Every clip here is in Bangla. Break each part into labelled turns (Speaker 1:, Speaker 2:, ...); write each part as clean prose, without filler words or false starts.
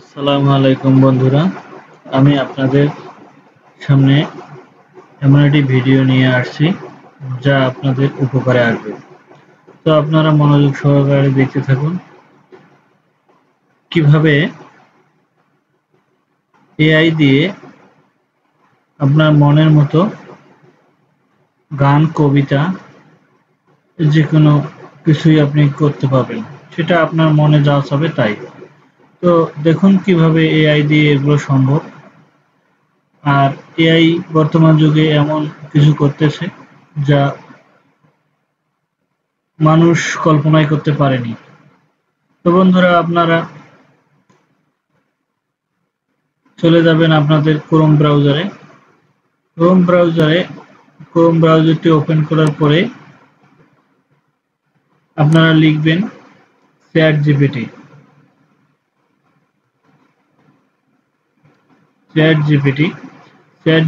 Speaker 1: আসসালামু আলাইকুম বন্ধুরা, আমি আপনাদের সামনে এমন একটি ভিডিও নিয়ে আসছি যা আপনাদের উপকারে আসবে। তো আপনারা মনোযোগ সহকারে দেখতে থাকুন। কিভাবে এআই দিয়ে আপনার মনের মতো গান, কবিতা যে কোনো কিছুই আপনি করতে পারবেন, সেটা আপনার মনে যা চাবে তাই। তো দেখুন কিভাবে এআই দিয়ে এগুলো সম্ভব। আর এআই বর্তমান যুগে এমন কিছু করতেছে যা মানুষ কল্পনাই করতে পারেনি। তো বন্ধুরা, আপনারা চলে যাবেন আপনাদের ক্রোম ব্রাউজারটি ওপেন করার পরে আপনারা লিখবেন চ্যাট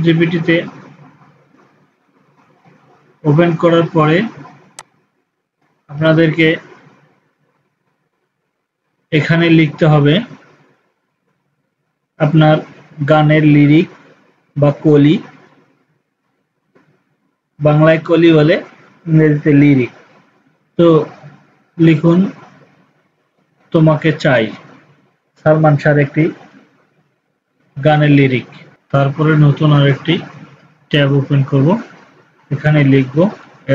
Speaker 1: জিপিটিতে ওপেন করার পরে আপনাদেরকে এখানে লিখতে হবে আপনার গানের লিরিক বা কলি। বাংলায় কলি বলে, ইংরেজিতে লিরিক। তো লিখুন তোমাকে চাই, সালমান শাহর একটি গানের লিরিক। তারপরে নতুন আরেকটি ট্যাব ওপেন করব, এখানে লিখব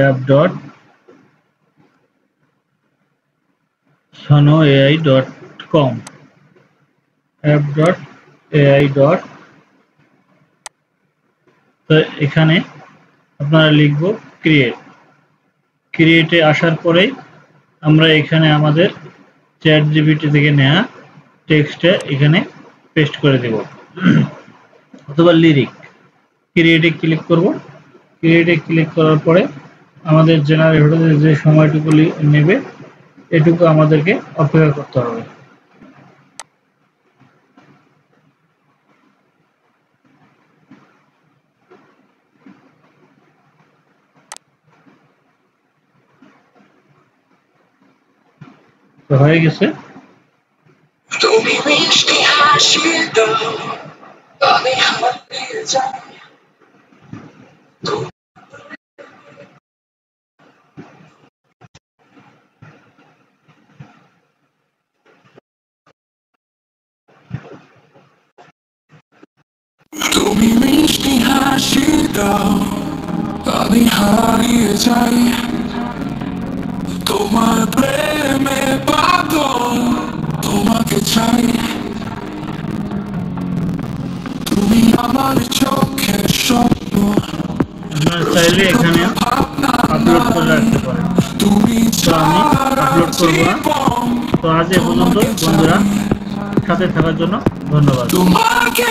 Speaker 1: app.sonoai.com app.ai. তো এখানে আপনারা লিখব ক্রিয়েটে আসার পরেই আমরা এখানে আমাদের চ্যাট জিপিটি থেকে নেওয়া টেক্সটটা এখানে পেস্ট করে দেব অথবা লিরিক। ক্রিয়েটে ক্লিক করব। ক্রিয়েটে ক্লিক করার পরে আমাদের জেনারেট হতে যে সময়টুকু নেবে এটুকু আমাদেরকে অপেক্ষা করতে হবে। তো হয়ে গেছে।
Speaker 2: তুমি মিষ্টি হাসি দাও, আমি হারিয়ে যাই। তুমি মিষ্টি হাসি দাও, আমি হারিয়ে যাই। তোমার প্রেমে পাগল, তোমাকে চাই। তুমি আমার চোখের স্বপ্ন,
Speaker 1: আপনারা চাইলে এখানে আপলোড করে রাখতে পারেন।
Speaker 2: তুমি
Speaker 1: তো আমি আপলোড করব না। তো আজ এ পর্যন্ত বন্ধুরা, সাথে থাকার জন্য ধন্যবাদ।
Speaker 2: তোমাকে